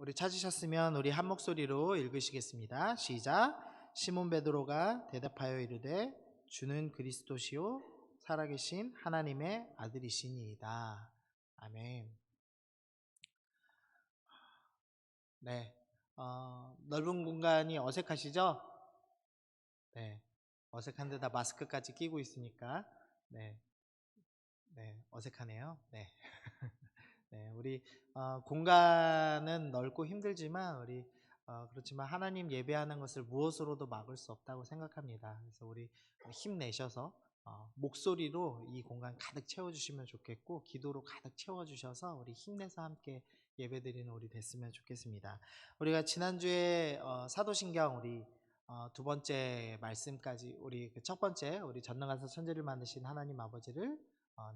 우리 찾으셨으면 우리 한 목소리로 읽으시겠습니다. 시작. 시몬 베드로가 대답하여 이르되 주는 그리스도시요 살아계신 하나님의 아들이시니이다. 아멘. 네, 넓은 공간이 어색하시죠? 네, 어색한 데다 마스크까지 끼고 있으니까 네, 어색하네요. 네. 네, 우리 공간은 넓고 힘들지만 그렇지만 하나님 예배하는 것을 무엇으로도 막을 수 없다고 생각합니다. 그래서 우리 힘내셔서 목소리로 이 공간 가득 채워주시면 좋겠고 기도로 가득 채워주셔서 우리 힘내서 함께 예배드리는 우리 됐으면 좋겠습니다. 우리가 지난주에 사도신경 우리 두 번째 말씀까지 우리 첫 번째 우리 전능하사 천지를 만드신 하나님 아버지를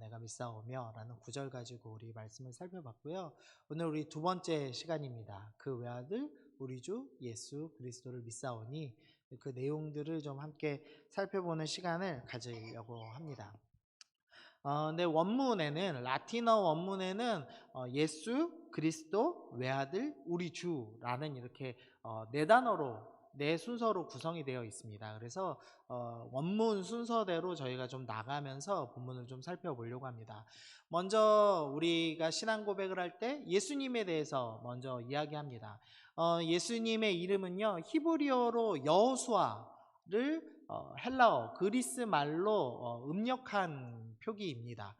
내가 믿사오며 라는 구절 가지고 우리 말씀을 살펴봤고요. 오늘 우리 두 번째 시간입니다. 그 외아들 우리 주 예수 그리스도를 믿사오니 그 내용들을 좀 함께 살펴보는 시간을 가지려고 합니다. 근데 원문에는 라틴어 원문에는 예수 그리스도 외아들 우리 주라는 이렇게 네 단어로 네 순서로 구성이 되어 있습니다. 그래서 원문 순서대로 저희가 좀 나가면서 본문을 좀 살펴보려고 합니다. 먼저 우리가 신앙 고백을 할 때 예수님에 대해서 먼저 이야기합니다. 예수님의 이름은요 히브리어로 여호수아를 헬라어 그리스 말로 음력한 표기입니다.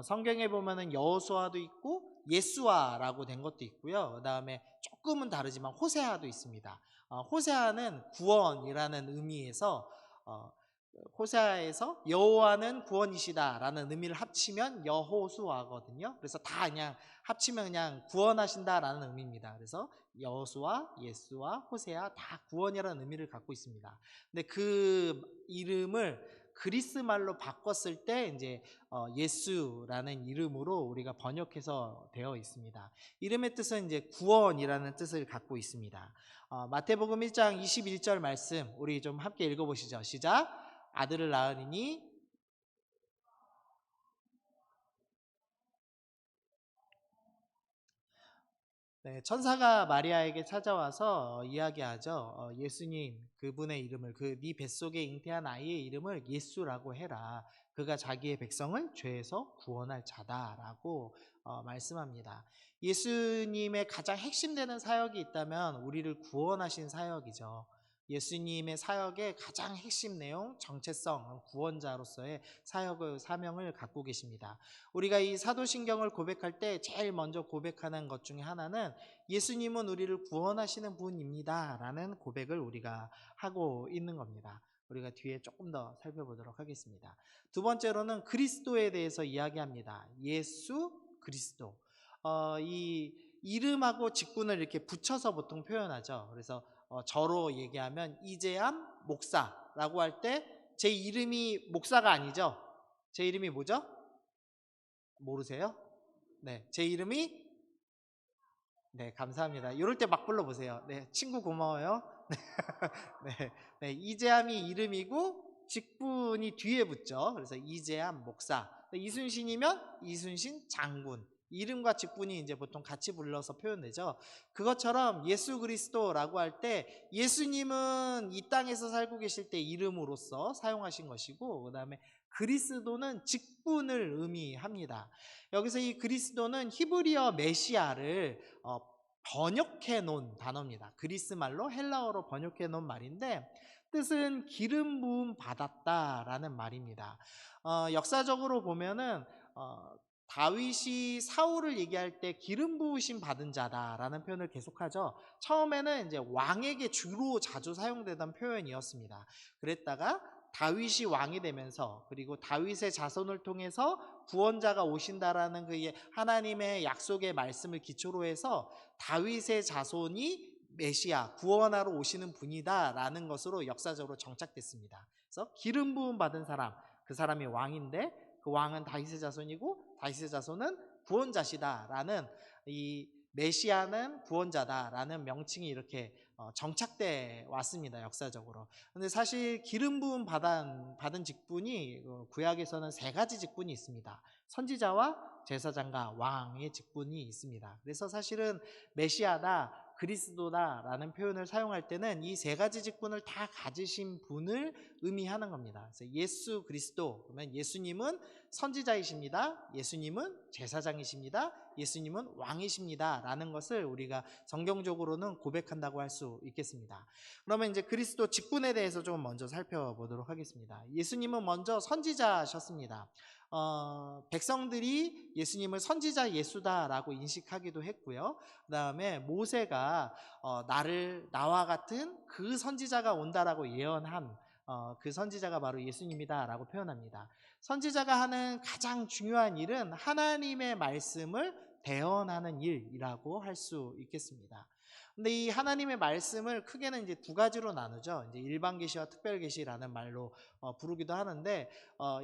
성경에 보면은 여호수아도 있고 예수아라고 된 것도 있고요. 그 다음에 조금은 다르지만 호세아도 있습니다. 호세아는 구원이라는 의미에서 호세아에서 여호와는 구원이시다라는 의미를 합치면 여호수아거든요. 그래서 다 그냥 합치면 그냥 구원하신다라는 의미입니다. 그래서 여호수아, 예수아, 호세아 다 구원이라는 의미를 갖고 있습니다. 근데 그 이름을 그리스 말로 바꿨을 때 이제 예수라는 이름으로 우리가 번역해서 되어 있습니다. 이름의 뜻은 이제 구원이라는 뜻을 갖고 있습니다. 마태복음 1장 21절 말씀 우리 좀 함께 읽어보시죠. 시작. 아들을 낳으니 네, 천사가 마리아에게 찾아와서 이야기하죠. 예수님 그분의 이름을 네 뱃속에 잉태한 아이의 이름을 예수라고 해라. 그가 자기의 백성을 죄에서 구원할 자다라고 말씀합니다. 예수님의 가장 핵심되는 사역이 있다면 우리를 구원하신 사역이죠. 예수님의 사역의 가장 핵심 내용, 정체성, 구원자로서의 사역의 사명을 갖고 계십니다. 우리가 이 사도신경을 고백할 때 제일 먼저 고백하는 것 중에 하나는 예수님은 우리를 구원하시는 분입니다 라는 고백을 우리가 하고 있는 겁니다. 우리가 뒤에 조금 더 살펴보도록 하겠습니다. 두 번째로는 그리스도에 대해서 이야기합니다. 예수 그리스도. 이 이름하고 직분을 이렇게 붙여서 보통 표현하죠. 그래서 저로 얘기하면 이재암 목사라고 할 때 제 이름이 목사가 아니죠. 제 이름이 뭐죠? 모르세요? 네, 제 이름이 네, 감사합니다. 이럴 때 막 불러보세요. 네, 친구 고마워요. 네, 네, 이재함이 이름이고 직분이 뒤에 붙죠. 그래서 이재함 목사. 이순신이면 이순신 장군. 이름과 직분이 이제 보통 같이 불러서 표현되죠. 그것처럼 예수 그리스도라고 할 때 예수님은 이 땅에서 살고 계실 때 이름으로서 사용하신 것이고 그다음에 그리스도는 직분을 의미합니다. 여기서 이 그리스도는 히브리어 메시아를 번역해 놓은 단어입니다. 그리스 말로 헬라어로 번역해 놓은 말인데 뜻은 기름 부음 받았다라는 말입니다. 역사적으로 보면은 다윗이 사울을 얘기할 때 기름 부으심 받은 자다라는 표현을 계속하죠. 처음에는 이제 왕에게 주로 자주 사용되던 표현이었습니다. 그랬다가 다윗이 왕이 되면서 그리고 다윗의 자손을 통해서 구원자가 오신다라는 그 하나님의 약속의 말씀을 기초로 해서 다윗의 자손이 메시아 구원하러 오시는 분이다라는 것으로 역사적으로 정착됐습니다. 그래서 기름 부음 받은 사람, 그 사람이 왕인데 그 왕은 다윗의 자손이고 다윗의 자손은 구원자시다라는 이 메시아는 구원자다라는 명칭이 이렇게 정착돼 왔습니다, 역사적으로. 근데 사실 기름 부음 받은 직분이 구약에서는 세 가지 직분이 있습니다. 선지자와 제사장과 왕의 직분이 있습니다. 그래서 사실은 메시아다, 그리스도다라는 표현을 사용할 때는 이 세 가지 직분을 다 가지신 분을 의미하는 겁니다. 그래서 예수 그리스도, 그러면 예수님은 선지자이십니다. 예수님은 제사장이십니다. 예수님은 왕이십니다. 라는 것을 우리가 성경적으로는 고백한다고 할 수 있겠습니다. 그러면 이제 그리스도 직분에 대해서 좀 먼저 살펴보도록 하겠습니다. 예수님은 먼저 선지자셨습니다. 백성들이 예수님을 선지자 예수다라고 인식하기도 했고요. 그 다음에 모세가 나와 같은 그 선지자가 온다라고 예언한 그 선지자가 바로 예수님이다라고 표현합니다. 선지자가 하는 가장 중요한 일은 하나님의 말씀을 대언하는 일이라고 할 수 있겠습니다. 근데 이 하나님의 말씀을 크게는 이제 두 가지로 나누죠. 이제 일반 계시와 특별 계시라는 말로 부르기도 하는데,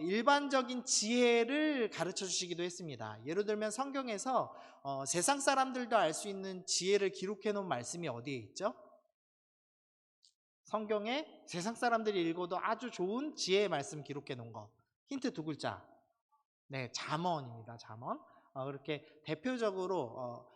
일반적인 지혜를 가르쳐 주시기도 했습니다. 예를 들면 성경에서 세상 사람들도 알 수 있는 지혜를 기록해 놓은 말씀이 어디에 있죠? 성경에 세상 사람들이 읽어도 아주 좋은 지혜의 말씀 기록해 놓은 거. 힌트 두 글자. 네, 잠언입니다. 잠언. 그렇게 대표적으로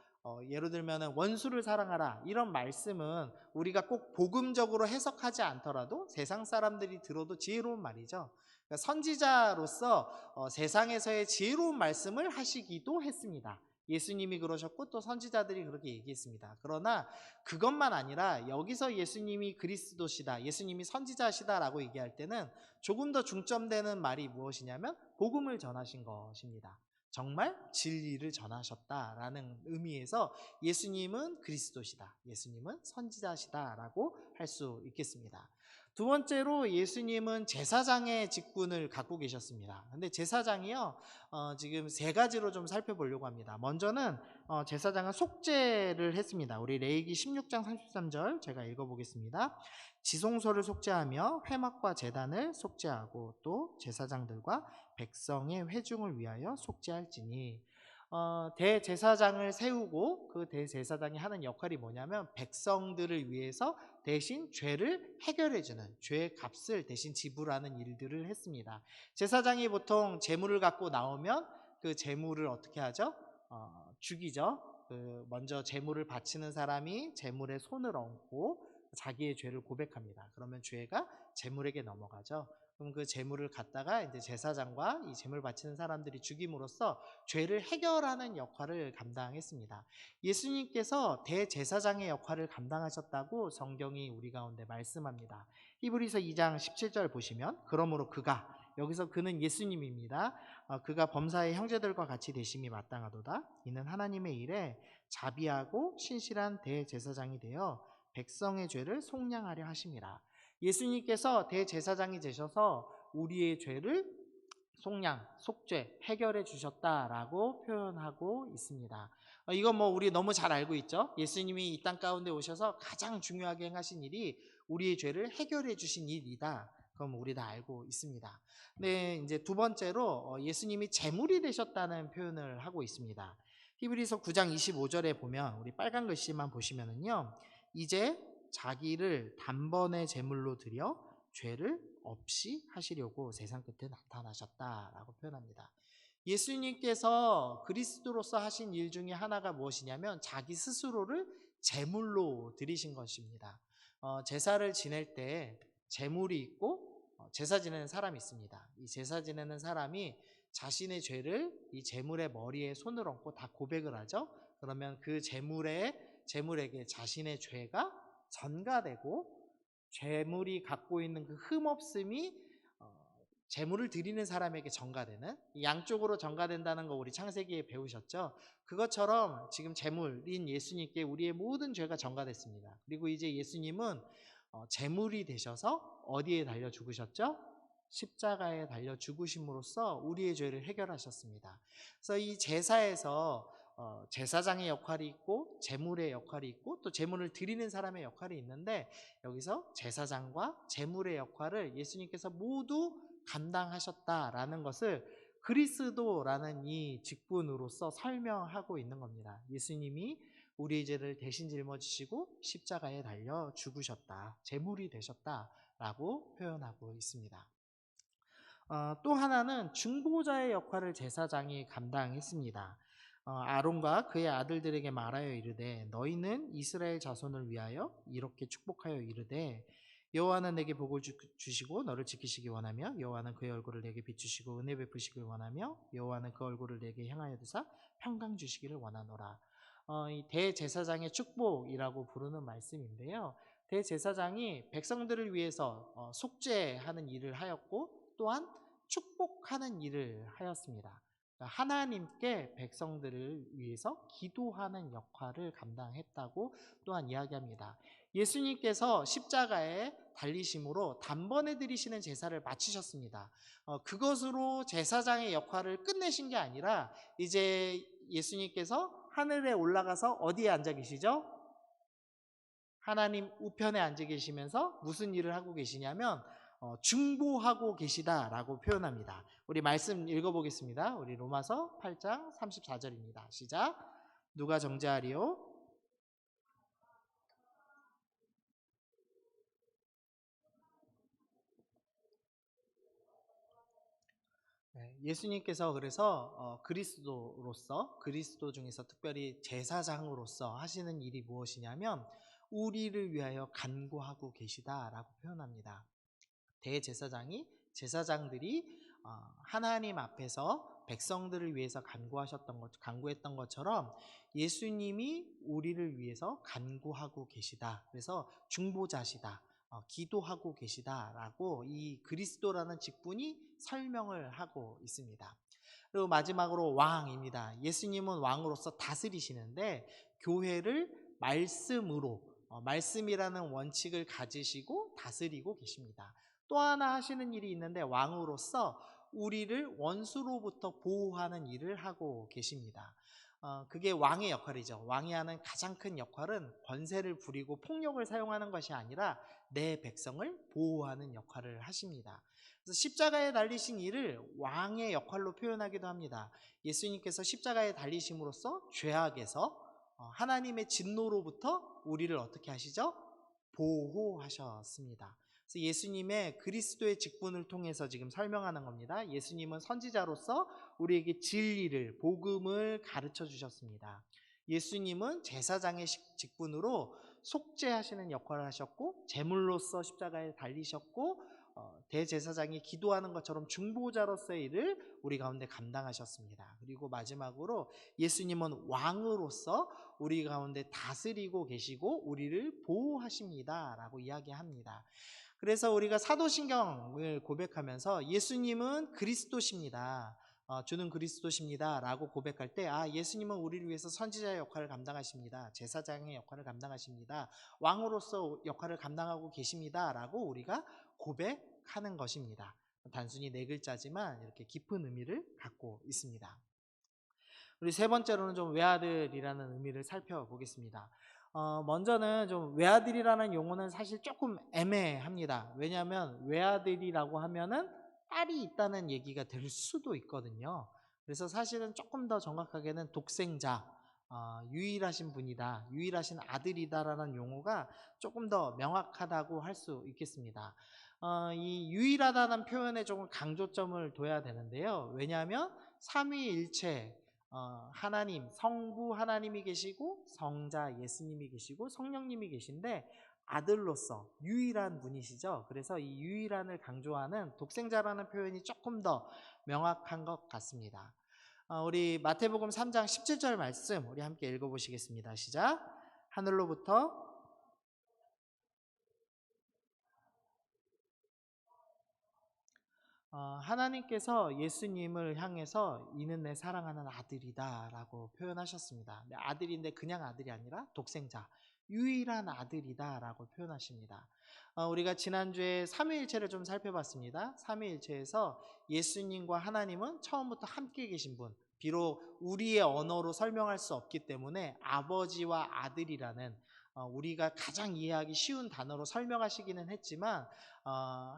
예를 들면 원수를 사랑하라, 이런 말씀은 우리가 꼭 복음적으로 해석하지 않더라도 세상 사람들이 들어도 지혜로운 말이죠. 그러니까 선지자로서 세상에서의 지혜로운 말씀을 하시기도 했습니다. 예수님이 그러셨고 또 선지자들이 그렇게 얘기했습니다. 그러나 그것만 아니라 여기서 예수님이 그리스도시다, 예수님이 선지자시다라고 얘기할 때는 조금 더 중점되는 말이 무엇이냐면 복음을 전하신 것입니다. 정말 진리를 전하셨다라는 의미에서 예수님은 그리스도시다, 예수님은 선지자시다라고 할 수 있겠습니다. 두 번째로 예수님은 제사장의 직분을 갖고 계셨습니다. 근데 제사장이요, 지금 세 가지로 좀 살펴보려고 합니다. 먼저는 제사장은 속죄를 했습니다. 우리 레위기 16장 33절 제가 읽어보겠습니다. 지송소를 속죄하며 회막과 제단을 속죄하고 또 제사장들과 백성의 회중을 위하여 속죄할지니. 대제사장을 세우고 그 대제사장이 하는 역할이 뭐냐면 백성들을 위해서 대신 죄를 해결해주는, 죄의 값을 대신 지불하는 일들을 했습니다. 제사장이 보통 제물을 갖고 나오면 그 제물을 어떻게 하죠? 죽이죠. 먼저 제물을 바치는 사람이 제물에 손을 얹고 자기의 죄를 고백합니다. 그러면 죄가 제물에게 넘어가죠. 그럼 그 제물을 갖다가 이제 제사장과 이 제물 바치는 사람들이 죽임으로써 죄를 해결하는 역할을 감당했습니다. 예수님께서 대제사장의 역할을 감당하셨다고 성경이 우리 가운데 말씀합니다. 히브리서 2장 17절 보시면, 그러므로 그가, 여기서 그는 예수님입니다. 그가 범사의 형제들과 같이 되심이 마땅하도다. 이는 하나님의 일에 자비하고 신실한 대제사장이 되어 백성의 죄를 속량하려 하심이라. 예수님께서 대제사장이 되셔서 우리의 죄를 속량, 속죄, 해결해 주셨다라고 표현하고 있습니다. 이건 뭐 우리 너무 잘 알고 있죠. 예수님이 이 땅 가운데 오셔서 가장 중요하게 행하신 일이 우리의 죄를 해결해 주신 일이다. 그럼 우리 다 알고 있습니다. 네, 이제 두 번째로 예수님이 제물이 되셨다는 표현을 하고 있습니다. 히브리서 9장 25절에 보면, 우리 빨간 글씨만 보시면은요, 이제 자기를 단번에 제물로 드려 죄를 없이 하시려고 세상 끝에 나타나셨다라고 표현합니다. 예수님께서 그리스도로서 하신 일 중에 하나가 무엇이냐면 자기 스스로를 제물로 드리신 것입니다. 제사를 지낼 때 제물이 있고 제사 지내는 사람이 있습니다. 이 제사 지내는 사람이 자신의 죄를 이 제물의 머리에 손을 얹고 다 고백을 하죠. 그러면 그 제물에게 자신의 죄가 전가되고 제물이 갖고 있는 그 흠없음이 제물을 드리는 사람에게 전가되는, 양쪽으로 전가된다는 거 우리 창세기에 배우셨죠? 그것처럼 지금 제물인 예수님께 우리의 모든 죄가 전가됐습니다. 그리고 이제 예수님은 제물이 되셔서 어디에 달려 죽으셨죠? 십자가에 달려 죽으심으로써 우리의 죄를 해결하셨습니다. 그래서 이 제사에서 제사장의 역할이 있고 제물의 역할이 있고 또 제물을 드리는 사람의 역할이 있는데, 여기서 제사장과 제물의 역할을 예수님께서 모두 감당하셨다라는 것을 그리스도라는 이 직분으로서 설명하고 있는 겁니다. 예수님이 우리의 죄를 대신 짊어지시고 십자가에 달려 죽으셨다. 제물이 되셨다라고 표현하고 있습니다. 또 하나는 중보자의 역할을 제사장이 감당했습니다. 아론과 그의 아들들에게 말하여 이르되 너희는 이스라엘 자손을 위하여 이렇게 축복하여 이르되 여호와는 내게 복을 주시고 너를 지키시기 원하며 여호와는 그의 얼굴을 내게 비추시고 은혜 베푸시길 원하며 여호와는 그 얼굴을 내게 향하여 두사 평강 주시기를 원하노라. 이 대제사장의 축복이라고 부르는 말씀인데요. 대제사장이 백성들을 위해서 속죄하는 일을 하였고 또한 축복하는 일을 하였습니다. 그러니까 하나님께 백성들을 위해서 기도하는 역할을 감당했다고 또한 이야기합니다. 예수님께서 십자가에 달리심으로 단번에 드리시는 제사를 마치셨습니다. 그것으로 제사장의 역할을 끝내신 게 아니라 이제 예수님께서 하늘에 올라가서 어디에 앉아 계시죠? 하나님 우편에 앉아 계시면서 무슨 일을 하고 계시냐면 중보하고 계시다라고 표현합니다. 우리 말씀 읽어보겠습니다. 우리 로마서 8장 34절입니다. 시작. 누가 정죄하리요? 네, 예수님께서 그래서 그리스도 중에서 특별히 제사장으로서 하시는 일이 무엇이냐면 우리를 위하여 간구하고 계시다라고 표현합니다. 대제사장이 제사장들이 하나님 앞에서 백성들을 위해서 간구했던 것처럼 예수님이 우리를 위해서 간구하고 계시다. 그래서 중보자시다. 기도하고 계시다라고 이 그리스도라는 직분이 설명을 하고 있습니다. 그리고 마지막으로 왕입니다. 예수님은 왕으로서 다스리시는데 교회를 말씀으로 말씀이라는 원칙을 가지시고 다스리고 계십니다. 또 하나 하시는 일이 있는데 왕으로서 우리를 원수로부터 보호하는 일을 하고 계십니다. 그게 왕의 역할이죠. 왕이 하는 가장 큰 역할은 권세를 부리고 폭력을 사용하는 것이 아니라 내 백성을 보호하는 역할을 하십니다. 그래서 십자가에 달리신 일을 왕의 역할로 표현하기도 합니다. 예수님께서 십자가에 달리심으로써 죄악에서 하나님의 진노로부터 우리를 어떻게 하시죠? 보호하셨습니다. 그래서 예수님의 그리스도의 직분을 통해서 지금 설명하는 겁니다. 예수님은 선지자로서 우리에게 진리를, 복음을 가르쳐 주셨습니다. 예수님은 제사장의 직분으로 속죄하시는 역할을 하셨고 제물로서 십자가에 달리셨고 대제사장이 기도하는 것처럼 중보자로서의 일을 우리 가운데 감당하셨습니다. 그리고 마지막으로 예수님은 왕으로서 우리 가운데 다스리고 계시고 우리를 보호하십니다 라고 이야기합니다. 그래서 우리가 사도신경을 고백하면서 예수님은 그리스도십니다. 주는 그리스도십니다 라고 고백할 때 예수님은 우리를 위해서 선지자의 역할을 감당하십니다. 제사장의 역할을 감당하십니다. 왕으로서 역할을 감당하고 계십니다 라고 우리가 고백하는 것입니다. 단순히 네 글자지만 이렇게 깊은 의미를 갖고 있습니다. 우리 세 번째로는 좀 외아들이라는 의미를 살펴보겠습니다. 먼저는 좀 외아들이라는 용어는 사실 조금 애매합니다. 왜냐하면 외아들이라고 하면은 딸이 있다는 얘기가 될 수도 있거든요. 그래서 사실은 조금 더 정확하게는 독생자, 유일하신 분이다, 유일하신 아들이다라는 용어가 조금 더 명확하다고 할 수 있겠습니다. 이 유일하다는 표현에 조금 강조점을 둬야 되는데요. 왜냐하면 삼위일체 하나님, 성부 하나님이 계시고 성자 예수님이 계시고 성령님이 계신데 아들로서 유일한 분이시죠. 그래서 이 유일한을 강조하는 독생자라는 표현이 조금 더 명확한 것 같습니다. 우리 마태복음 3장 17절 말씀 우리 함께 읽어보시겠습니다. 시작. 하늘로부터 하나님께서 예수님을 향해서 이는 내 사랑하는 아들이다 라고 표현하셨습니다. 아들인데 그냥 아들이 아니라 독생자, 유일한 아들이다 라고 표현하십니다. 우리가 지난주에 삼위일체를 좀 살펴봤습니다. 삼위일체에서 예수님과 하나님은 처음부터 함께 계신 분, 비록 우리의 언어로 설명할 수 없기 때문에 아버지와 아들이라는 우리가 가장 이해하기 쉬운 단어로 설명하시기는 했지만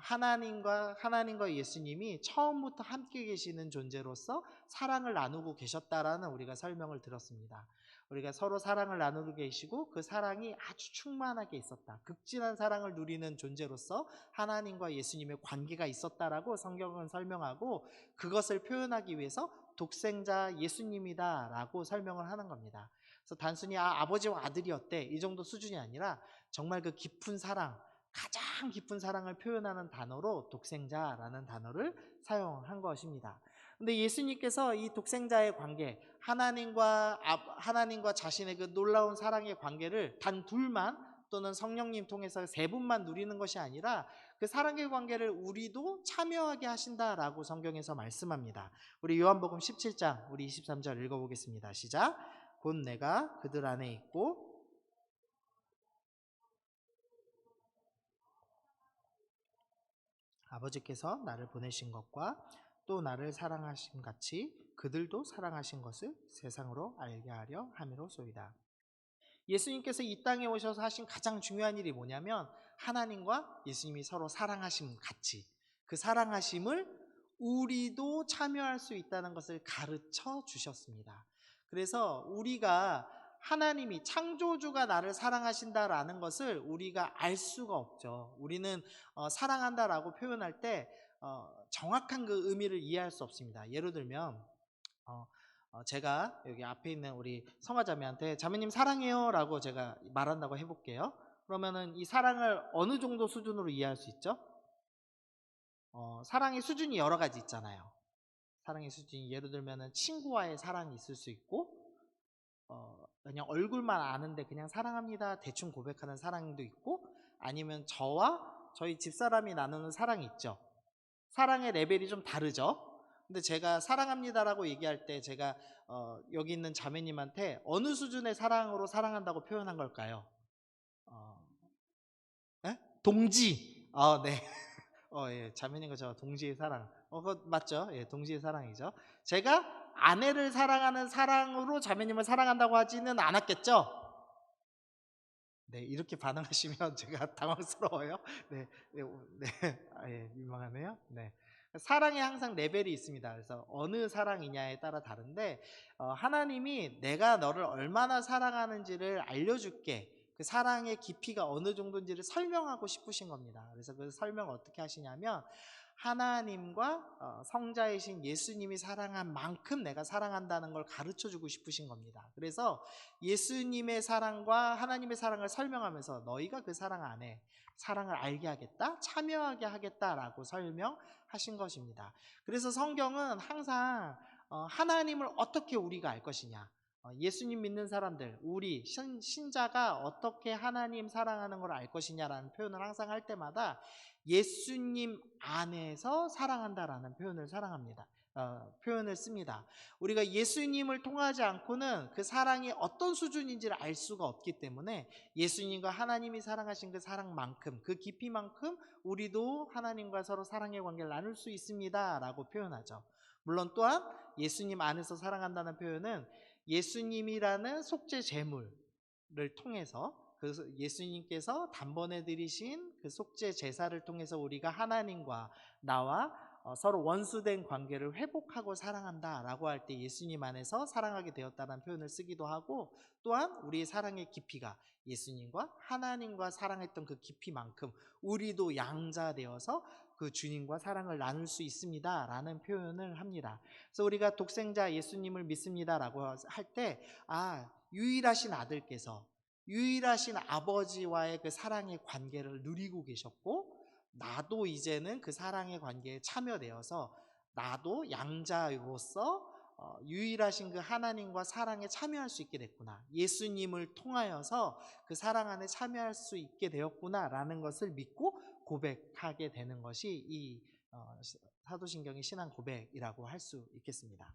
하나님과 예수님이 처음부터 함께 계시는 존재로서 사랑을 나누고 계셨다라는 우리가 설명을 들었습니다. 우리가 서로 사랑을 나누고 계시고 그 사랑이 아주 충만하게 있었다. 극진한 사랑을 누리는 존재로서 하나님과 예수님의 관계가 있었다라고 성경은 설명하고, 그것을 표현하기 위해서 독생자 예수님이다라고 설명을 하는 겁니다. 그래서 단순히 아버지와 아들이었대 이 정도 수준이 아니라 정말 그 깊은 사랑, 가장 깊은 사랑을 표현하는 단어로 독생자라는 단어를 사용한 것입니다. 근데 예수님께서 이 독생자의 관계, 하나님과 자신의 그 놀라운 사랑의 관계를 단 둘만 또는 성령님 통해서 세 분만 누리는 것이 아니라 그 사랑의 관계를 우리도 참여하게 하신다라고 성경에서 말씀합니다. 우리 요한복음 17장 우리 23절 읽어보겠습니다. 시작. 곧 내가 그들 안에 있고 아버지께서 나를 보내신 것과 또 나를 사랑하신 같이 그들도 사랑하신 것을 세상으로 알게 하려 함이로소이다. 예수님께서 이 땅에 오셔서 하신 가장 중요한 일이 뭐냐면 하나님과 예수님이 서로 사랑하심 같이 그 사랑하심을 우리도 참여할 수 있다는 것을 가르쳐 주셨습니다. 그래서 우리가 하나님이 창조주가 나를 사랑하신다라는 것을 우리가 알 수가 없죠. 우리는 사랑한다라고 표현할 때 정확한 그 의미를 이해할 수 없습니다. 예를 들면 제가 여기 앞에 있는 우리 성화자매한테 자매님 사랑해요 라고 제가 말한다고 해볼게요. 그러면은 이 사랑을 어느 정도 수준으로 이해할 수 있죠? 사랑의 수준이 여러 가지 있잖아요. 사랑의 수준이 예를 들면은 친구와의 사랑이 있을 수 있고 그냥 얼굴만 아는데 그냥 사랑합니다 대충 고백하는 사랑도 있고, 아니면 저와 저희 집사람이 나누는 사랑이 있죠. 사랑의 레벨이 좀 다르죠. 근데 제가 사랑합니다라고 얘기할 때 제가 여기 있는 자매님한테 어느 수준의 사랑으로 사랑한다고 표현한 걸까요? 어, 동지. 네. 예, 자매님과 저 동지의 사랑. 그거 맞죠? 예, 동지의 사랑이죠. 제가 아내를 사랑하는 사랑으로 자매님을 사랑한다고 하지는 않았겠죠? 네, 이렇게 반응하시면 제가 당황스러워요. 네, 네, 네, 민망하네요. 네. 사랑에 항상 레벨이 있습니다. 그래서 어느 사랑이냐에 따라 다른데, 하나님이 내가 너를 얼마나 사랑하는지를 알려줄게. 그 사랑의 깊이가 어느 정도인지를 설명하고 싶으신 겁니다. 그래서 그 설명을 어떻게 하시냐면, 하나님과 성자이신 예수님이 사랑한 만큼 내가 사랑한다는 걸 가르쳐 주고 싶으신 겁니다. 그래서 예수님의 사랑과 하나님의 사랑을 설명하면서 너희가 그 사랑 안에 사랑을 알게 하겠다, 참여하게 하겠다라고 설명하신 것입니다. 그래서 성경은 항상 하나님을 어떻게 우리가 알 것이냐, 예수님 믿는 사람들, 우리 신자가 어떻게 하나님 사랑하는 걸 알 것이냐라는 표현을 항상 할 때마다 예수님 안에서 사랑한다라는 표현을 씁니다. 우리가 예수님을 통하지 않고는 그 사랑이 어떤 수준인지를 알 수가 없기 때문에 예수님과 하나님이 사랑하신 그 사랑만큼, 그 깊이만큼 우리도 하나님과 서로 사랑의 관계를 나눌 수 있습니다 라고 표현하죠. 물론 또한 예수님 안에서 사랑한다는 표현은 예수님이라는 속죄 제물을 통해서, 그 예수님께서 단번에 드리신 그 속죄 제사를 통해서 우리가 하나님과 나와 서로 원수된 관계를 회복하고 사랑한다라고 할 때 예수님 안에서 사랑하게 되었다는 표현을 쓰기도 하고, 또한 우리의 사랑의 깊이가 예수님과 하나님과 사랑했던 그 깊이만큼 우리도 양자되어서 그 주님과 사랑을 나눌 수 있습니다 라는 표현을 합니다. 그래서 우리가 독생자 예수님을 믿습니다라고 할 때 유일하신 아들께서 유일하신 아버지와의 그 사랑의 관계를 누리고 계셨고, 나도 이제는 그 사랑의 관계에 참여되어서 나도 양자로서 유일하신 그 하나님과 사랑에 참여할 수 있게 됐구나, 예수님을 통하여서 그 사랑 안에 참여할 수 있게 되었구나 라는 것을 믿고 고백하게 되는 것이 이 사도신경의 신앙 고백이라고 할 수 있겠습니다.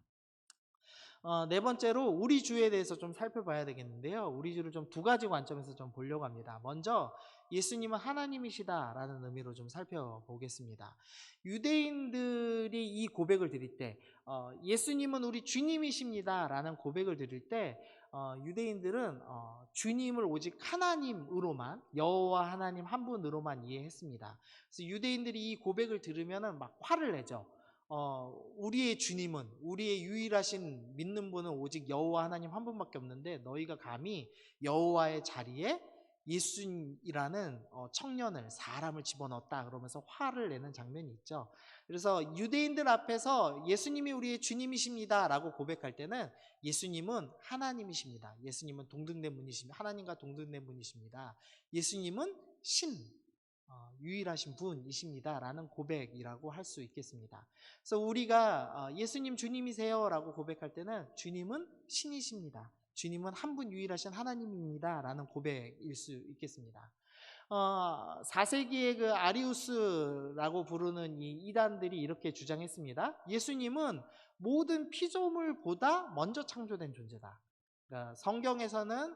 네 번째로 우리 주에 대해서 좀 살펴봐야 되겠는데요. 우리 주를 좀 두 가지 관점에서 좀 보려고 합니다. 먼저 예수님은 하나님이시다라는 의미로 좀 살펴보겠습니다. 유대인들이 이 고백을 드릴 때 예수님은 우리 주님이십니다라는 고백을 드릴 때 유대인들은 주님을 오직 하나님으로만, 여호와 하나님 한 분으로만 이해했습니다. 그래서 유대인들이 이 고백을 들으면 막 화를 내죠. 우리의 주님은, 우리의 유일하신 믿는 분은 오직 여호와 하나님 한 분밖에 없는데 너희가 감히 여호와의 자리에 예수님이라는 청년을, 사람을 집어넣었다 그러면서 화를 내는 장면이 있죠. 그래서 유대인들 앞에서 예수님이 우리의 주님이십니다 라고 고백할 때는 예수님은 하나님이십니다. 예수님은 동등된 분이십니다. 하나님과 동등된 분이십니다. 예수님은 유일하신 분이십니다 라는 고백이라고 할 수 있겠습니다. 그래서 우리가 예수님 주님이세요 라고 고백할 때는 주님은 신이십니다. 주님은 한 분 유일하신 하나님입니다 라는 고백일 수 있겠습니다. 4세기의 그 아리우스라고 부르는 이 이단들이 이렇게 주장했습니다. 예수님은 모든 피조물보다 먼저 창조된 존재다. 그러니까 성경에서는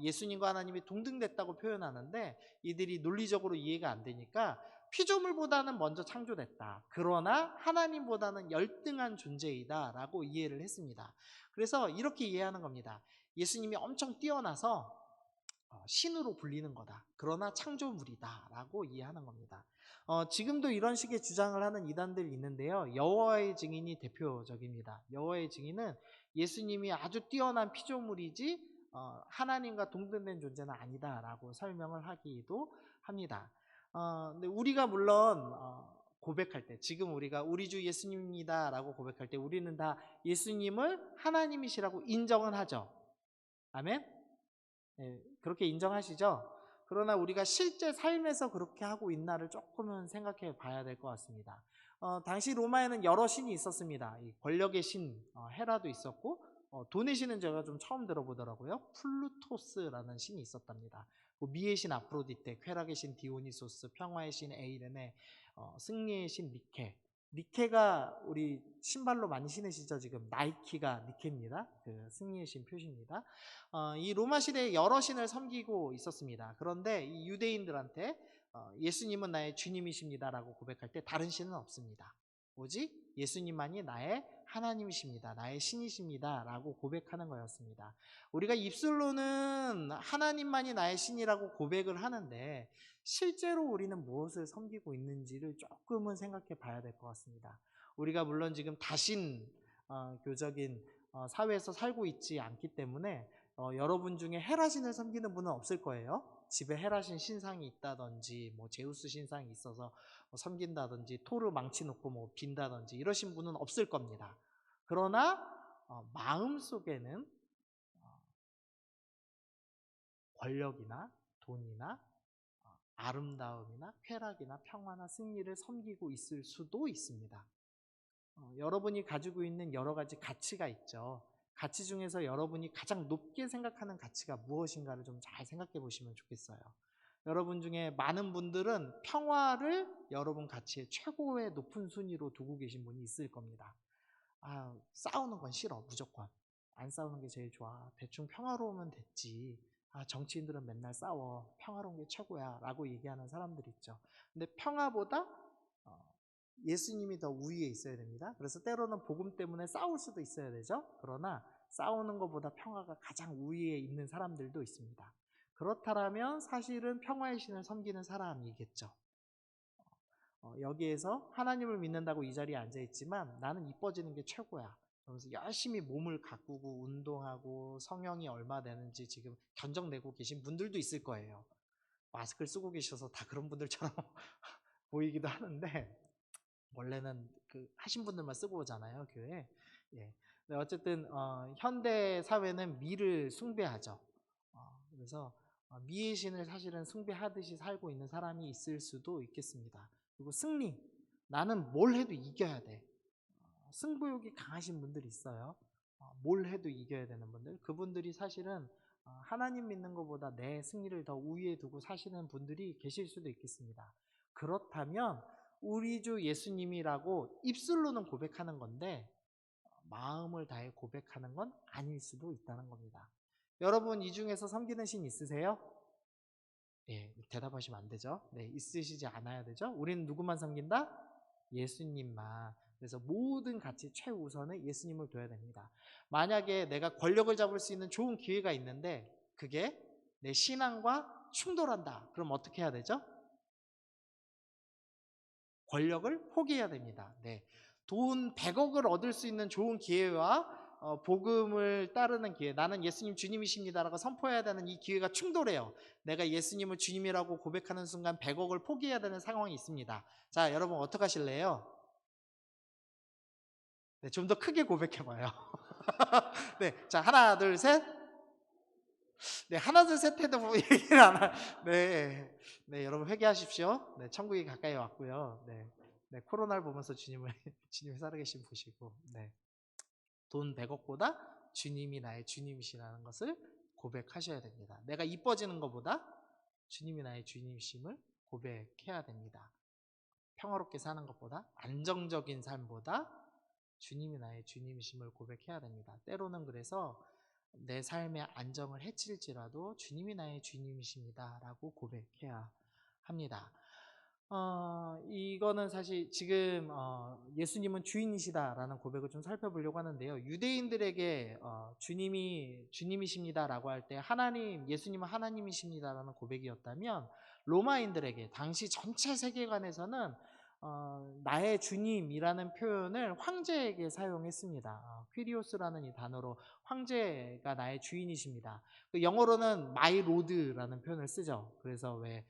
예수님과 하나님이 동등됐다고 표현하는데 이들이 논리적으로 이해가 안 되니까 피조물보다는 먼저 창조됐다. 그러나 하나님보다는 열등한 존재이다 라고 이해를 했습니다. 그래서 이렇게 이해하는 겁니다. 예수님이 엄청 뛰어나서 신으로 불리는 거다. 그러나 창조물이다 라고 이해하는 겁니다. 지금도 이런 식의 주장을 하는 이단들이 있는데요. 여호와의 증인이 대표적입니다. 여호와의 증인은 예수님이 아주 뛰어난 피조물이지 하나님과 동등된 존재는 아니다 라고 설명을 하기도 합니다. 근데 우리가 물론 고백할 때, 지금 우리가 우리 주 예수님입니다 라고 고백할 때 우리는 다 예수님을 하나님이시라고 인정은 하죠. 아멘? 네, 그렇게 인정하시죠? 그러나 우리가 실제 삶에서 그렇게 하고 있나를 조금은 생각해 봐야 될 것 같습니다. 당시 로마에는 여러 신이 있었습니다. 이 권력의 신 헤라도 있었고, 돈의 신은 제가 좀 처음 들어보더라고요. 플루토스라는 신이 있었답니다. 미의 신 아프로디테, 쾌락의 신 디오니소스, 평화의 신 에이레네, 승리의 신 니케. 니케가 우리 신발로 많이 신으시죠? 지금 나이키가 니케입니다. 그 승리의 신 표시입니다. 이 로마 시대에 여러 신을 섬기고 있었습니다. 그런데 이 유대인들한테 예수님은 나의 주님이십니다라고 고백할 때 다른 신은 없습니다. 오직 예수님만이 나의 하나님이십니다. 나의 신이십니다라고 고백하는 거였습니다. 우리가 입술로는 하나님만이 나의 신이라고 고백을 하는데 실제로 우리는 무엇을 섬기고 있는지를 조금은 생각해 봐야 될 것 같습니다. 우리가 물론 지금 다신 교적인 사회에서 살고 있지 않기 때문에 여러분 중에 헤라신을 섬기는 분은 없을 거예요. 집에 헤라신 신상이 있다든지 뭐 제우스 신상이 있어서 섬긴다든지 토르 망치 놓고 뭐 빈다든지 이러신 분은 없을 겁니다. 그러나 마음속에는 권력이나 돈이나 아름다움이나 쾌락이나 평화나 승리를 섬기고 있을 수도 있습니다. 여러분이 가지고 있는 여러 가지 가치가 있죠. 가치 중에서 여러분이 가장 높게 생각하는 가치가 무엇인가를 좀 잘 생각해 보시면 좋겠어요. 여러분 중에 많은 분들은 평화를 여러분 가치의 최고의 높은 순위로 두고 계신 분이 있을 겁니다. 싸우는 건 싫어, 무조건. 안 싸우는 게 제일 좋아. 대충 평화로우면 됐지. 정치인들은 맨날 싸워. 평화로운 게 최고야. 라고 얘기하는 사람들이 있죠. 근데 평화보다 예수님이 더 우위에 있어야 됩니다. 그래서 때로는 복음 때문에 싸울 수도 있어야 되죠. 그러나 싸우는 것보다 평화가 가장 우위에 있는 사람들도 있습니다. 그렇다면 사실은 평화의 신을 섬기는 사람이겠죠. 여기에서 하나님을 믿는다고 이 자리에 앉아있지만 나는 이뻐지는 게 최고야. 그러면서 열심히 몸을 가꾸고 운동하고 성형이 얼마 되는지 지금 견적내고 계신 분들도 있을 거예요. 마스크를 쓰고 계셔서 다 그런 분들처럼 보이기도 하는데 원래는 그 하신 분들만 쓰고 오잖아요, 교회. 예. 근데 어쨌든 현대 사회는 미를 숭배하죠. 그래서 미의 신을 사실은 숭배하듯이 살고 있는 사람이 있을 수도 있겠습니다. 그리고 승리, 나는 뭘 해도 이겨야 돼. 승부욕이 강하신 분들이 있어요. 뭘 해도 이겨야 되는 분들. 그분들이 사실은 하나님 믿는 것보다 내 승리를 더 우위에 두고 사시는 분들이 계실 수도 있겠습니다. 그렇다면 우리 주 예수님이라고 입술로는 고백하는 건데 마음을 다해 고백하는 건 아닐 수도 있다는 겁니다. 여러분 이 중에서 섬기는 신 있으세요? 네, 대답하시면 안 되죠. 네, 있으시지 않아야 되죠. 우리는 누구만 섬긴다? 예수님만. 그래서 모든 가치 최우선은 예수님을 둬야 됩니다. 만약에 내가 권력을 잡을 수 있는 좋은 기회가 있는데 그게 내 신앙과 충돌한다. 그럼 어떻게 해야 되죠? 권력을 포기해야 됩니다. 네. 돈 100억을 얻을 수 있는 좋은 기회와 복음을 따르는 기회, 나는 예수님 주님이십니다라고 선포해야 되는 이 기회가 충돌해요. 내가 예수님을 주님이라고 고백하는 순간 100억을 포기해야 되는 상황이 있습니다. 자, 여러분 어떡 하실래요? 네, 좀 더 크게 고백해봐요. 네, 자, 하나, 둘, 셋. 네, 하나, 둘, 셋 해도 뭐 얘기를 안 하. 네, 네, 여러분 회개하십시오. 네, 천국이 가까이 왔고요. 네, 네, 코로나를 보면서 주님을 주님이 살아계신 보시고, 네, 돈 100억보다 주님이 나의 주님이시라는 것을 고백하셔야 됩니다. 내가 이뻐지는 것보다 주님이 나의 주님이심을 고백해야 됩니다. 평화롭게 사는 것보다, 안정적인 삶보다 주님이 나의 주님이심을 고백해야 됩니다. 때로는 그래서 내 삶의 안정을 해칠지라도 주님이 나의 주님이십니다 라고 고백해야 합니다. 이거는 사실 지금 예수님은 주인이시다라는 고백을 좀 살펴보려고 하는데요. 유대인들에게 주님이 주님이십니다라고 할 때 하나님, 예수님은 하나님이십니다라는 고백이었다면, 로마인들에게 당시 전체 세계관에서는 나의 주님이라는 표현을 황제에게 사용했습니다. 퀴리오스라는 이 단어로 황제가 나의 주인이십니다. 영어로는 my lord라는 표현을 쓰죠. 그래서 왜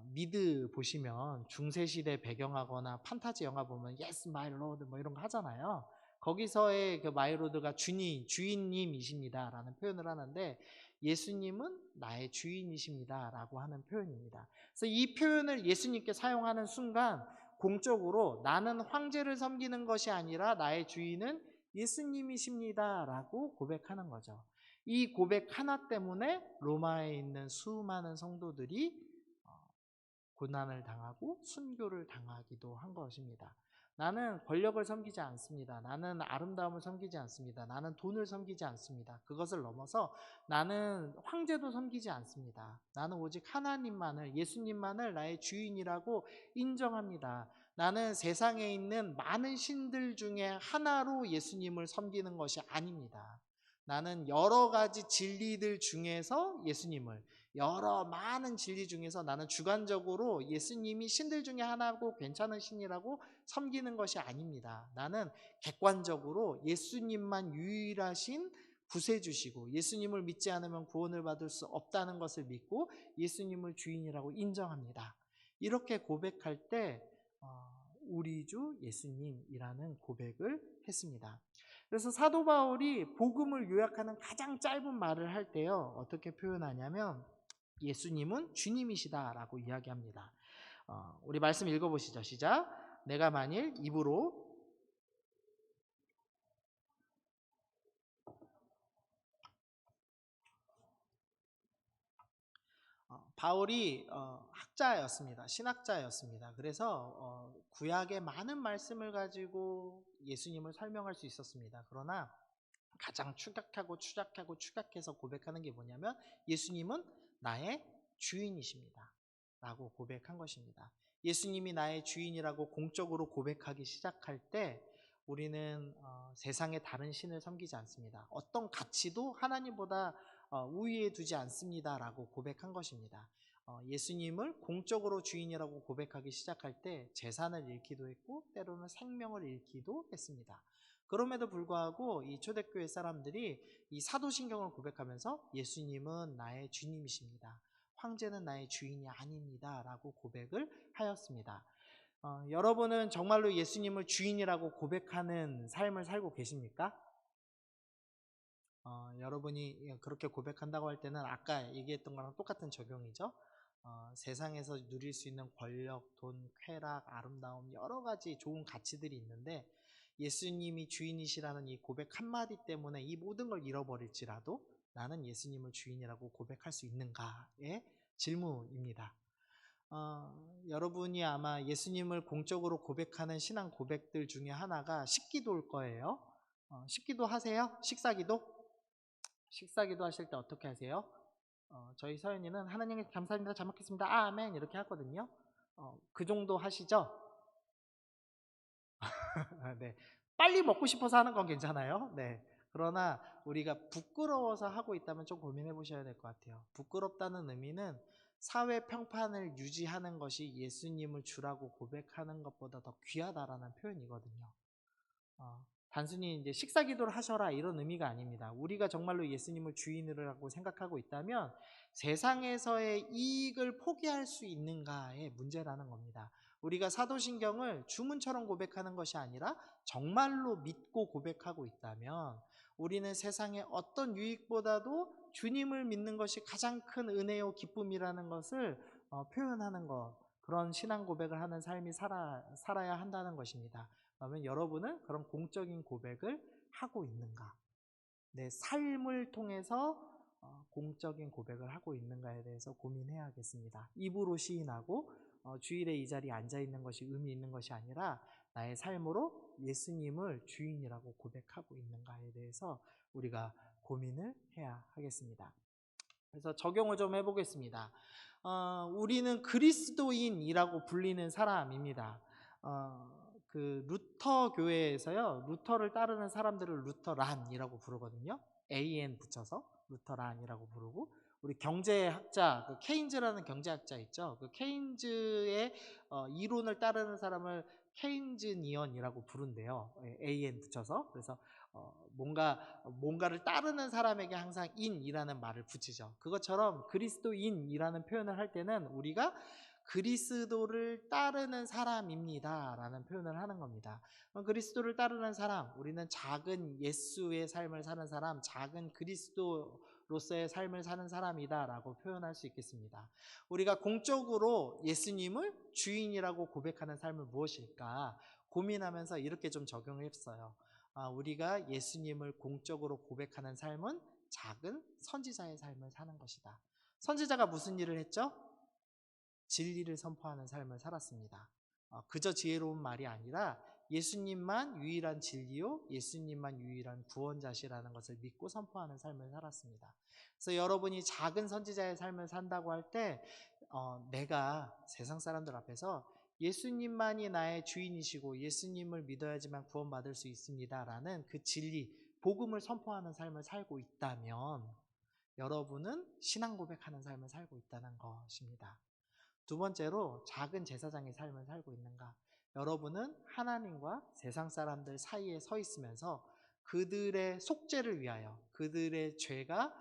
미드 보시면 중세시대 배경하거나 판타지 영화 보면 yes my lord 뭐 이런 거 하잖아요. 거기서의 그 my lord가 주인님이십니다 라는 표현을 하는데, 예수님은 나의 주인이십니다 라고 하는 표현입니다. 그래서 이 표현을 예수님께 사용하는 순간 공적으로 나는 황제를 섬기는 것이 아니라 나의 주인은 예수님이십니다 라고 고백하는 거죠. 이 고백 하나 때문에 로마에 있는 수많은 성도들이 고난을 당하고 순교를 당하기도 한 것입니다. 나는 권력을 섬기지 않습니다. 나는 아름다움을 섬기지 않습니다. 나는 돈을 섬기지 않습니다. 그것을 넘어서 나는 황제도 섬기지 않습니다. 나는 오직 하나님만을, 예수님만을 나의 주인이라고 인정합니다. 나는 세상에 있는 많은 신들 중에 하나로 예수님을 섬기는 것이 아닙니다. 나는 여러 가지 진리들 중에서 예수님을, 여러 많은 진리 중에서 나는 주관적으로 예수님이 신들 중에 하나고 괜찮은 신이라고 섬기는 것이 아닙니다. 나는 객관적으로 예수님만 유일하신 구세주시고 예수님을 믿지 않으면 구원을 받을 수 없다는 것을 믿고 예수님을 주인이라고 인정합니다. 이렇게 고백할 때 우리 주 예수님이라는 고백을 했습니다. 그래서 사도 바울이 복음을 요약하는 가장 짧은 말을 할 때요, 어떻게 표현하냐면 예수님은 주님이시다라고 이야기합니다. 우리 말씀 읽어보시죠. 시작. 내가 만일 입으로 바울이 학자였습니다. 신학자였습니다. 그래서 구약의 많은 말씀을 가지고 예수님을 설명할 수 있었습니다. 그러나 가장 추격해서 고백하는 게 뭐냐면 예수님은 나의 주인이십니다 라고 고백한 것입니다. 예수님이 나의 주인이라고 공적으로 고백하기 시작할 때 우리는 세상의 다른 신을 섬기지 않습니다. 어떤 가치도 하나님보다 우위에 두지 않습니다 라고 고백한 것입니다. 예수님을 공적으로 주인이라고 고백하기 시작할 때 재산을 잃기도 했고 때로는 생명을 잃기도 했습니다. 그럼에도 불구하고 이 초대교회 사람들이 이 사도신경을 고백하면서 예수님은 나의 주님이십니다, 황제는 나의 주인이 아닙니다 라고 고백을 하였습니다. 여러분은 정말로 예수님을 주인이라고 고백하는 삶을 살고 계십니까? 여러분이 그렇게 고백한다고 할 때는 아까 얘기했던 거랑 똑같은 적용이죠. 세상에서 누릴 수 있는 권력, 돈, 쾌락, 아름다움, 여러 가지 좋은 가치들이 있는데 예수님이 주인이시라는 이 고백 한마디 때문에 이 모든 걸 잃어버릴지라도 나는 예수님을 주인이라고 고백할 수 있는가의 질문입니다. 여러분이 아마 예수님을 공적으로 고백하는 신앙 고백들 중에 하나가 식기도일 거예요. 식기도 하세요? 식사기도 하실 때 어떻게 하세요? 저희 서연이는 하나님께 감사합니다, 잘 먹겠습니다, 아멘 이렇게 하거든요. 그 정도 하시죠? 네. 빨리 먹고 싶어서 하는 건 괜찮아요. 네. 그러나 우리가 부끄러워서 하고 있다면 좀 고민해 보셔야 될 것 같아요. 부끄럽다는 의미는 사회 평판을 유지하는 것이 예수님을 주라고 고백하는 것보다 더 귀하다라는 표현이거든요. 단순히 이제 식사 기도를 하셔라 이런 의미가 아닙니다. 우리가 정말로 예수님을 주인이라고 생각하고 있다면 세상에서의 이익을 포기할 수 있는가의 문제라는 겁니다. 우리가 사도신경을 주문처럼 고백하는 것이 아니라 정말로 믿고 고백하고 있다면 우리는 세상의 어떤 유익보다도 주님을 믿는 것이 가장 큰 은혜요 기쁨이라는 것을 표현하는 것, 그런 신앙 고백을 하는 삶이 살아야 한다는 것입니다. 그러면 여러분은 그런 공적인 고백을 하고 있는가? 내 삶을 통해서 공적인 고백을 하고 있는가에 대해서 고민해야겠습니다. 입으로 시인하고 주일에 이 자리에 앉아 있는 것이 의미 있는 것이 아니라 나의 삶으로 예수님을 주인이라고 고백하고 있는가에 대해서 우리가 고민을 해야 하겠습니다. 그래서 적용을 좀 해보겠습니다. 우리는 그리스도인이라고 불리는 사람입니다. 그 루터 교회에서요, 루터를 따르는 사람들을 루터란이라고 부르거든요. AN 붙여서 루터란이라고 부르고, 우리 경제학자, 그 케인즈라는 경제학자 있죠. 그 케인즈의 이론을 따르는 사람을 케인즈니언이라고 부른대요. AN 붙여서. 그래서 뭔가를 따르는 사람에게 항상 인이라는 말을 붙이죠. 그것처럼 그리스도인이라는 표현을 할 때는 우리가 그리스도를 따르는 사람입니다 라는 표현을 하는 겁니다. 그리스도를 따르는 사람, 우리는 작은 예수의 삶을 사는 사람, 작은 그리스도로서의 삶을 사는 사람이다 라고 표현할 수 있겠습니다. 우리가 공적으로 예수님을 주인이라고 고백하는 삶은 무엇일까 고민하면서 이렇게 좀 적용을 했어요. 우리가 예수님을 공적으로 고백하는 삶은 작은 선지자의 삶을 사는 것이다. 선지자가 무슨 일을 했죠? 진리를 선포하는 삶을 살았습니다. 그저 지혜로운 말이 아니라 예수님만 유일한 진리요, 예수님만 유일한 구원자시라는 것을 믿고 선포하는 삶을 살았습니다. 그래서 여러분이 작은 선지자의 삶을 산다고 할 때 내가 세상 사람들 앞에서 예수님만이 나의 주인이시고 예수님을 믿어야지만 구원받을 수 있습니다라는 그 진리, 복음을 선포하는 삶을 살고 있다면 여러분은 신앙 고백하는 삶을 살고 있다는 것입니다. 두 번째로 작은 제사장의 삶을 살고 있는가? 여러분은 하나님과 세상 사람들 사이에 서 있으면서 그들의 속죄를 위하여 그들의 죄가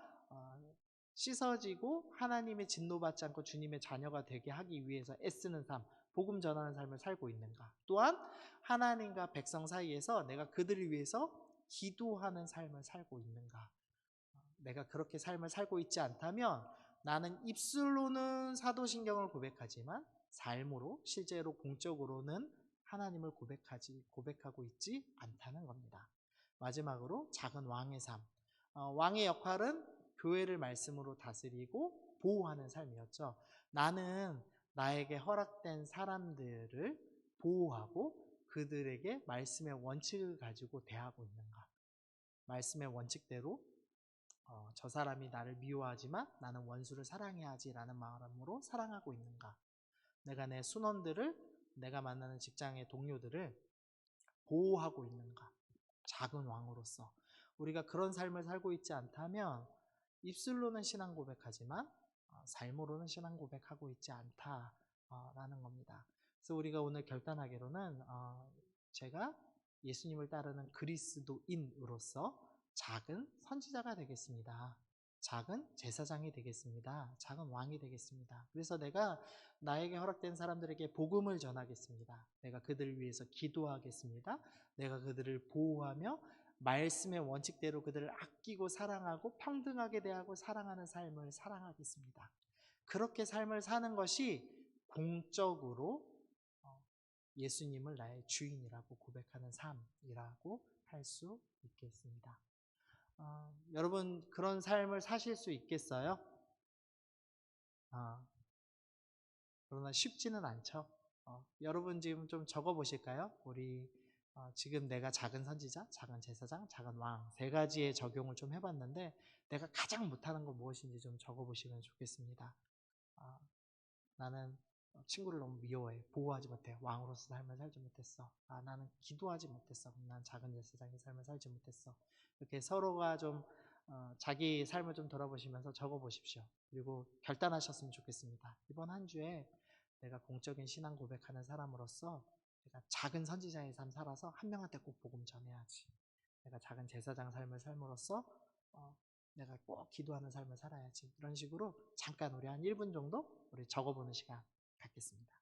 씻어지고 하나님의 진노받지 않고 주님의 자녀가 되게 하기 위해서 애쓰는 삶, 복음 전하는 삶을 살고 있는가? 또한 하나님과 백성 사이에서 내가 그들을 위해서 기도하는 삶을 살고 있는가? 내가 그렇게 삶을 살고 있지 않다면 나는 입술로는 사도신경을 고백하지만 삶으로 실제로 공적으로는 하나님을 고백하고 있지 않다는 겁니다. 마지막으로 작은 왕의 삶. 왕의 역할은 교회를 말씀으로 다스리고 보호하는 삶이었죠. 나는 나에게 허락된 사람들을 보호하고 그들에게 말씀의 원칙을 가지고 대하고 있는가. 말씀의 원칙대로 저 사람이 나를 미워하지만 나는 원수를 사랑해야 하지라는 마음으로 사랑하고 있는가? 내가 내 순원들을, 내가 만나는 직장의 동료들을 보호하고 있는가? 작은 왕으로서 우리가 그런 삶을 살고 있지 않다면 입술로는 신앙 고백하지만 삶으로는 신앙 고백하고 있지 않다라는 겁니다. 그래서 우리가 오늘 결단하기로는 제가 예수님을 따르는 그리스도인으로서 작은 선지자가 되겠습니다. 작은 제사장이 되겠습니다. 작은 왕이 되겠습니다. 그래서 내가 나에게 허락된 사람들에게 복음을 전하겠습니다. 내가 그들을 위해서 기도하겠습니다. 내가 그들을 보호하며 말씀의 원칙대로 그들을 아끼고 사랑하고 평등하게 대하고 사랑하는 삶을 사랑하겠습니다. 그렇게 삶을 사는 것이 공적으로 예수님을 나의 주인이라고 고백하는 삶이라고 할 수 있겠습니다. 여러분 그런 삶을 사실 수 있겠어요? 그러나 쉽지는 않죠. 여러분 지금 좀 적어 보실까요? 우리 지금 내가 작은 선지자, 작은 제사장, 작은 왕 세 가지의 적용을 좀 해봤는데 내가 가장 못하는 건 무엇인지 좀 적어 보시면 좋겠습니다. 나는 친구를 너무 미워해. 보호하지 못해. 왕으로서 삶을 살지 못했어. 나는 기도하지 못했어. 난 작은 제사장의 삶을 살지 못했어. 이렇게 서로가 좀 자기 삶을 좀 돌아보시면서 적어보십시오. 그리고 결단하셨으면 좋겠습니다. 이번 한 주에 내가 공적인 신앙 고백하는 사람으로서 내가 작은 선지자의 삶 살아서 한 명한테 꼭 복음 전해야지. 내가 작은 제사장 삶을 삶으로써 내가 꼭 기도하는 삶을 살아야지. 이런 식으로 잠깐 우리 한 1분 정도 우리 적어보는 시간 갖겠습니다.